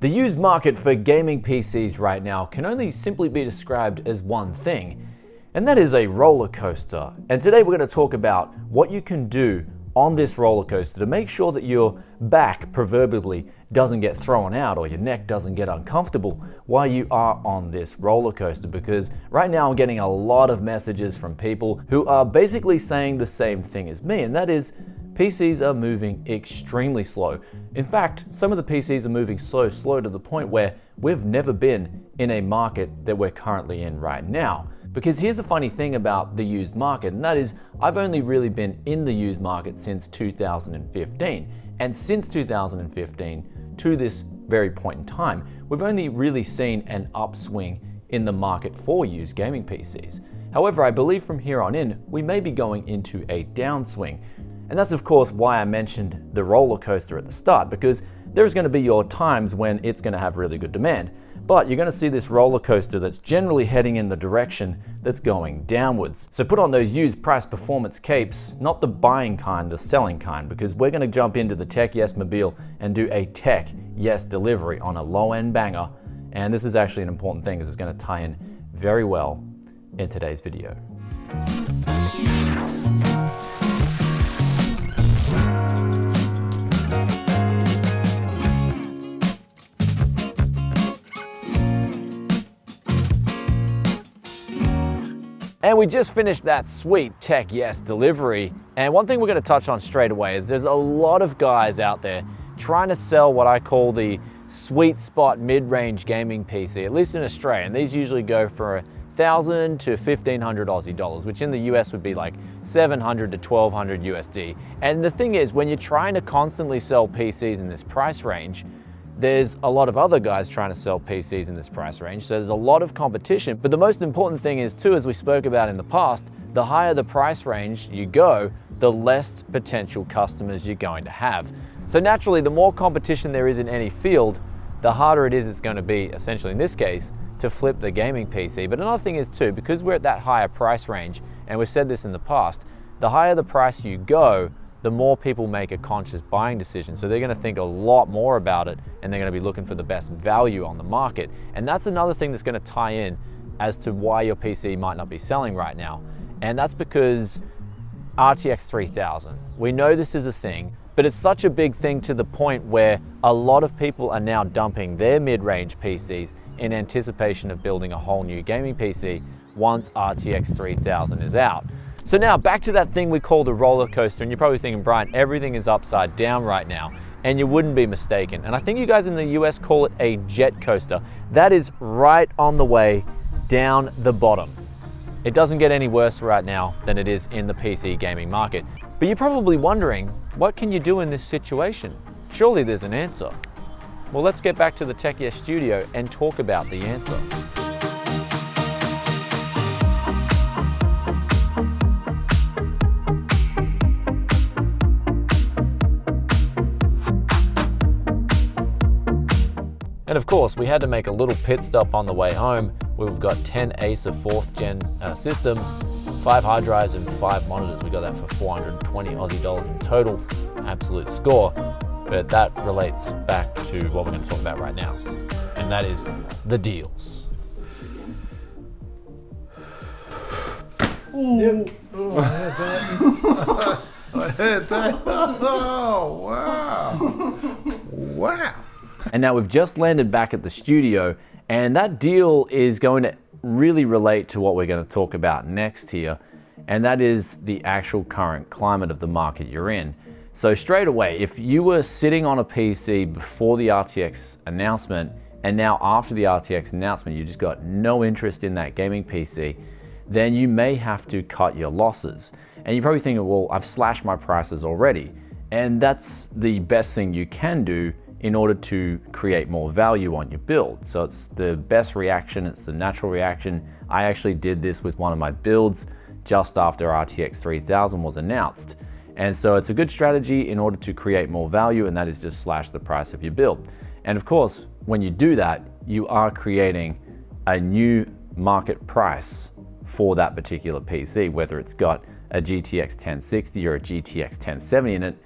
The used market for gaming PCs right now can only simply be described as one thing, and that is a roller coaster. And today we're going to talk about what you can do on this roller coaster to make sure that your back proverbially doesn't get thrown out or your neck doesn't get uncomfortable while you are on this roller coaster. Because right now I'm getting a lot of messages from people who are basically saying the same thing as me, and that is PCs are moving extremely slow. In fact, some of the PCs are moving so slow to the point where we've never been in a market that we're currently in right now. Because here's the funny thing about the used market, and that is I've only really been in the used market since 2015. And since 2015 to this very point in time, we've only really seen an upswing in the market for used gaming PCs. However, I believe from here on in, we may be going into a downswing. And that's of course why I mentioned the roller coaster at the start, because there's going to be your times when it's going to have really good demand. But you're going to see this roller coaster that's generally heading in the direction that's going downwards. So put on those used price performance capes, not the buying kind, the selling kind, because we're going to jump into the Tech Yes Mobile and do a Tech Yes delivery on a low-end banger. And this is actually an important thing because it's going to tie in very well in today's video. And we just finished that sweet Tech Yes delivery. And one thing we're going to touch on straight away is there's a lot of guys out there trying to sell what I call the sweet spot mid-range gaming PC, at least in Australia. And these usually go for $1,000 to $1,500 Aussie dollars, which in the US would be like 700 to 1200 USD. And the thing is, when you're trying to constantly sell PCs in this price range, there's a lot of other guys trying to sell PCs in this price range, so there's a lot of competition. But the most important thing is too, as we spoke about in the past, the higher the price range you go, the less potential customers you're going to have. So naturally, the more competition there is in any field, the harder it is it's going to be, essentially in this case, to flip the gaming PC. But another thing is too, because we're at that higher price range, and we've said this in the past, the higher the price you go, the more people make a conscious buying decision. So they're going to think a lot more about it, and they're going to be looking for the best value on the market. And that's another thing that's going to tie in as to why your PC might not be selling right now. And that's because RTX 3000, we know this is a thing, but it's such a big thing to the point where a lot of people are now dumping their mid-range PCs in anticipation of building a whole new gaming PC once RTX 3000 is out. So now back to that thing we call the roller coaster, and you're probably thinking, Brian, everything is upside down right now, and you wouldn't be mistaken. And I think you guys in the US call it a jet coaster. That is right on the way down the bottom. It doesn't get any worse right now than it is in the PC gaming market. But you're probably wondering, what can you do in this situation? Surely there's an answer. Well, let's get back to the Tech Yes studio and talk about the answer. And of course, we had to make a little pit stop on the way home. We've got 10 Acer 4th gen systems, 5 hard drives and 5 monitors. We got that for 420 Aussie dollars in total, absolute score. But that relates back to what we're going to talk about right now, and that is the deals. Yep. Oh, I heard that. I heard that. Oh, wow. Wow. And now we've just landed back at the studio, and that deal is going to really relate to what we're going to talk about next here, and that is the actual current climate of the market you're in. So straight away, if you were sitting on a PC before the RTX announcement, and now after the RTX announcement you just got no interest in that gaming PC, then you may have to cut your losses. And you're probably thinking, well, I've slashed my prices already. And that's the best thing you can do in order to create more value on your build. So it's the best reaction, it's the natural reaction. I actually did this with one of my builds just after RTX 3000 was announced. And so it's a good strategy in order to create more value, and that is just slash the price of your build. And of course, when you do that, you are creating a new market price for that particular PC, whether it's got a GTX 1060 or a GTX 1070 in it.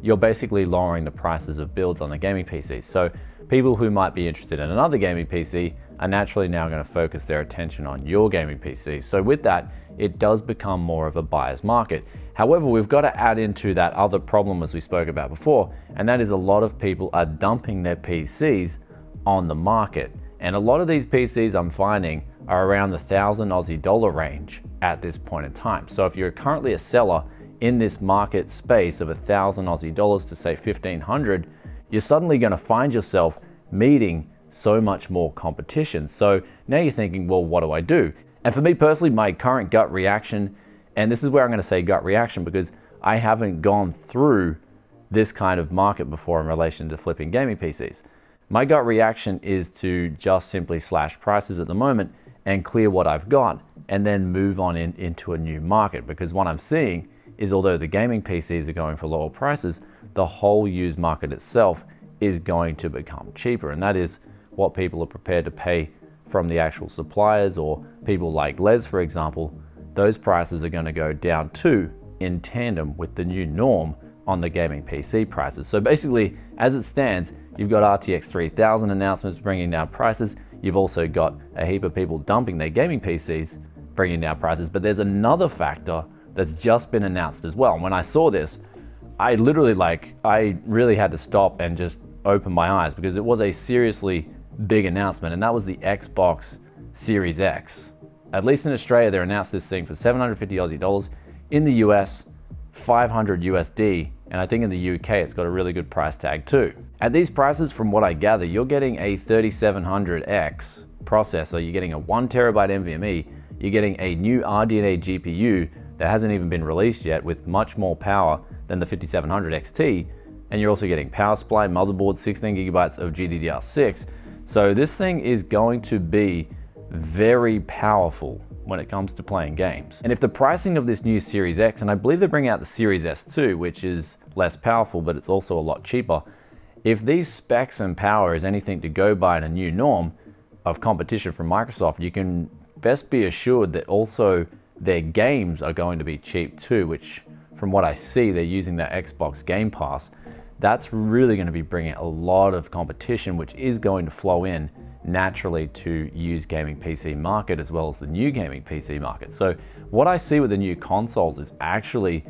You're basically lowering the prices of builds on the gaming PCs. So people who might be interested in another gaming PC are naturally now going to focus their attention on your gaming PC. So with that, it does become more of a buyer's market. However, we've got to add into that other problem as we spoke about before, and that is a lot of people are dumping their PCs on the market. And a lot of these PCs I'm finding are around the 1,000 Aussie dollar range at this point in time. So if you're currently a seller in this market space of 1,000 Aussie dollars to say 1,500, you're suddenly going to find yourself meeting so much more competition. So now you're thinking, well, what do I do? And for me personally, my current gut reaction, and this is where I'm going to say gut reaction because I haven't gone through this kind of market before in relation to flipping gaming PCs. My gut reaction is to just simply slash prices at the moment and clear what I've got and then move on into a new market, because what I'm seeing is although the gaming PCs are going for lower prices, the whole used market itself is going to become cheaper, and that is what people are prepared to pay from the actual suppliers, or people like Les, for example. Those prices are going to go down too in tandem with the new norm on the gaming PC prices. So basically, as it stands, you've got RTX 3000 announcements bringing down prices. You've also got a heap of people dumping their gaming PCs, bringing down prices. But there's another factor that's just been announced as well. And when I saw this, I really had to stop and just open my eyes, because it was a seriously big announcement, and that was the Xbox Series X. At least in Australia, they announced this thing for 750 Aussie dollars. In the US, 500 USD, and I think in the UK it's got a really good price tag too. At these prices, from what I gather, you're getting a 3700X processor, you're getting a 1TB NVMe, you're getting a new RDNA GPU that hasn't even been released yet with much more power than the 5700 XT, and you're also getting power supply, motherboard, 16GB of GDDR6. So this thing is going to be very powerful when it comes to playing games. And if the pricing of this new Series X, and I believe they're bringing out the Series S too, which is less powerful, but it's also a lot cheaper. If these specs and power is anything to go by in a new norm of competition from Microsoft, you can best be assured that also their games are going to be cheap too, which from what I see, they're using their Xbox Game Pass. That's really going to be bringing a lot of competition, which is going to flow in naturally to used gaming PC market as well as the new gaming PC market. So what I see with the new consoles is actually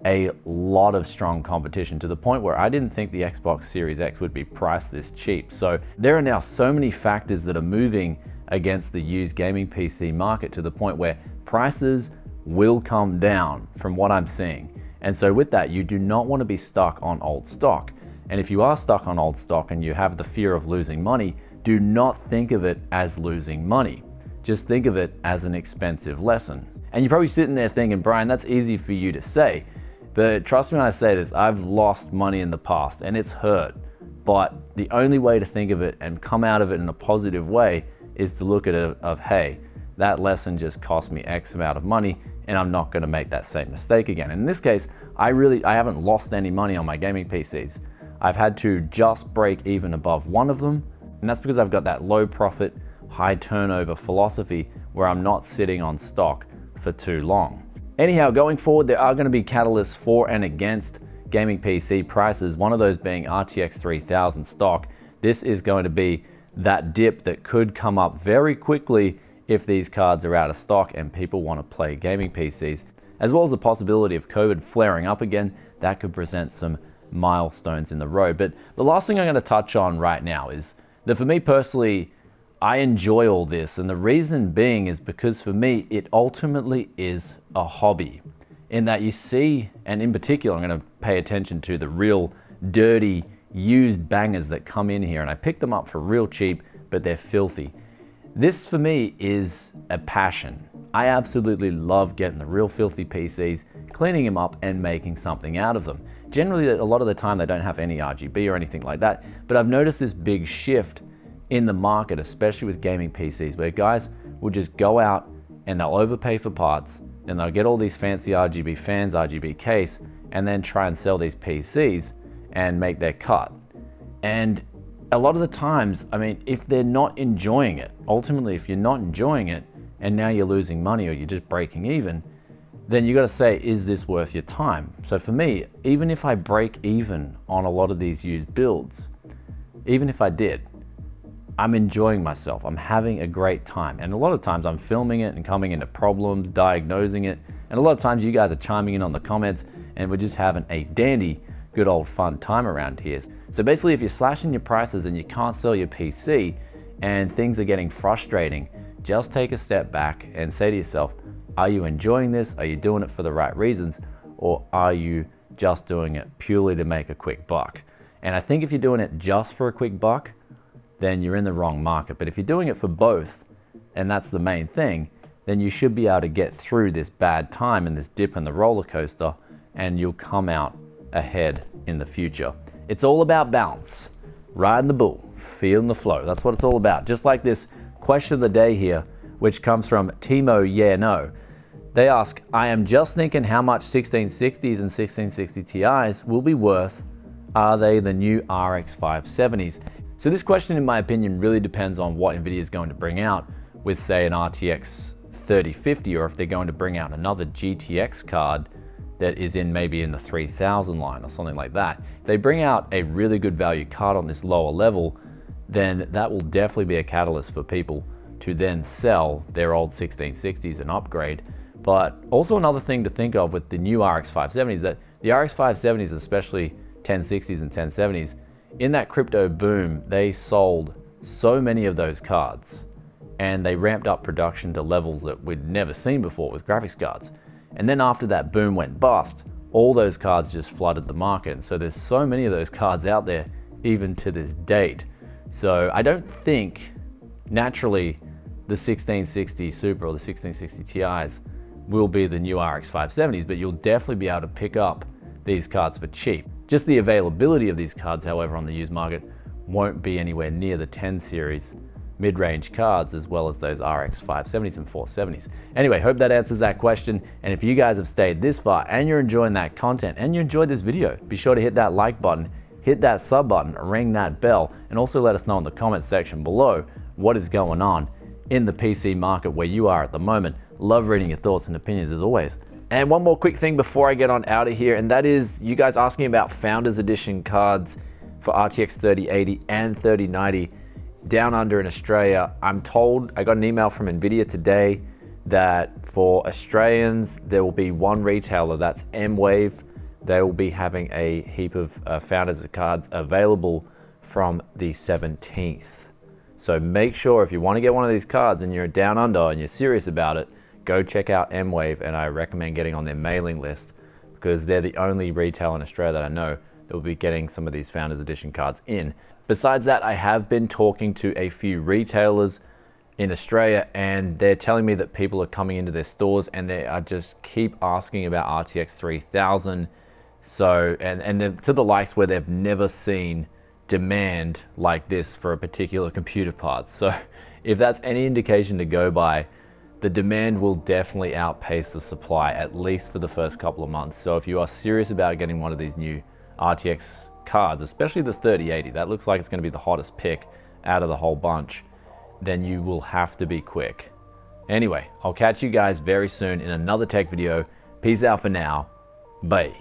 a lot of strong competition, to the point where I didn't think the Xbox Series X would be priced this cheap. So there are now so many factors that are moving against the used gaming PC market, to the point where prices will come down from what I'm seeing. And so with that, you do not want to be stuck on old stock. And if you are stuck on old stock and you have the fear of losing money, do not think of it as losing money. Just think of it as an expensive lesson. And you're probably sitting there thinking, Brian, that's easy for you to say. But trust me when I say this, I've lost money in the past and it's hurt. But the only way to think of it and come out of it in a positive way is to look at it of, hey, that lesson just cost me X amount of money and I'm not gonna make that same mistake again. And in this case, I haven't lost any money on my gaming PCs. I've had to just break even above one of them, and that's because I've got that low profit, high turnover philosophy where I'm not sitting on stock for too long. Anyhow, going forward, there are gonna be catalysts for and against gaming PC prices, one of those being RTX 3000 stock. This is going to be that dip that could come up very quickly if these cards are out of stock and people want to play gaming PCs, as well as the possibility of COVID flaring up again. That could present some milestones in the road. But the last thing I'm going to touch on right now is that for me personally, I enjoy all this, and the reason being is because for me, it ultimately is a hobby, in that you see, and in particular, I'm going to pay attention to the real dirty used bangers that come in here, and I pick them up for real cheap, but they're filthy. This for me is a passion. I absolutely love getting the real filthy PCs, cleaning them up and making something out of them. Generally, a lot of the time they don't have any RGB or anything like that, but I've noticed this big shift in the market, especially with gaming PCs, where guys will just go out and they'll overpay for parts, and they'll get all these fancy RGB fans, RGB case, and then try and sell these PCs and make their cut. And a lot of the times, I mean, if they're not enjoying it, ultimately, if you're not enjoying it and now you're losing money or you're just breaking even, then you got to say, is this worth your time? So for me, even if I break even on a lot of these used builds, even if I did, I'm enjoying myself. I'm having a great time. And a lot of times I'm filming it and coming into problems, diagnosing it. And a lot of times you guys are chiming in on the comments and we're just having a dandy, good old fun time around here. So basically, if you're slashing your prices and you can't sell your PC and things are getting frustrating, just take a step back and say to yourself, are you enjoying this? Are you doing it for the right reasons? Or are you just doing it purely to make a quick buck? And I think if you're doing it just for a quick buck, then you're in the wrong market. But if you're doing it for both, and that's the main thing, then you should be able to get through this bad time and this dip in the roller coaster, and you'll come out ahead in the future. It's all about balance, riding the bull, feeling the flow. That's what it's all about. Just like this question of the day here, which comes from Timo Yeah No. They ask, I am just thinking how much 1660s and 1660 Ti's will be worth. Are they the new RX 570s? So this question, in my opinion, really depends on what NVIDIA is going to bring out with, say, an RTX 3050, or if they're going to bring out another GTX card that is maybe in the 3000 line or something like that. If they bring out a really good value card on this lower level, then that will definitely be a catalyst for people to then sell their old 1660s and upgrade. But also another thing to think of with the new RX 570s, that the RX 570s, especially 1060s and 1070s, in that crypto boom, they sold so many of those cards and they ramped up production to levels that we'd never seen before with graphics cards. And then after that boom went bust, all those cards just flooded the market. And so there's so many of those cards out there, even to this date. So I don't think naturally the 1660 Super or the 1660 Ti's will be the new RX 570s, but you'll definitely be able to pick up these cards for cheap. Just the availability of these cards, however, on the used market won't be anywhere near the 10 series mid-range cards, as well as those RX 570s and 470s. Anyway, hope that answers that question. And if you guys have stayed this far and you're enjoying that content and you enjoyed this video, be sure to hit that like button, hit that sub button, ring that bell, and also let us know in the comment section below what is going on in the PC market where you are at the moment. Love reading your thoughts and opinions as always. And one more quick thing before I get on out of here, and that is you guys asking about Founders Edition cards for RTX 3080 and 3090 down under in Australia. I'm told, I got an email from NVIDIA today that for Australians, there will be one retailer, that's mwave. They will be having a heap of Founders cards available from the 17th. So make sure if you want to get one of these cards and you're down under and you're serious about it, go check out mwave, and I recommend getting on their mailing list because they're the only retailer in Australia that I know that will be getting some of these Founders Edition cards in. Besides that, I have been talking to a few retailers in Australia and they're telling me that people are coming into their stores and they are just keep asking about RTX 3000. So, and to the likes where they've never seen demand like this for a particular computer part. So if that's any indication to go by, the demand will definitely outpace the supply, at least for the first couple of months. So if you are serious about getting one of these new RTX cards, especially the 3080, that looks like it's going to be the hottest pick out of the whole bunch, then you will have to be quick. Anyway, I'll catch you guys very soon in another tech video. Peace out for now. Bye.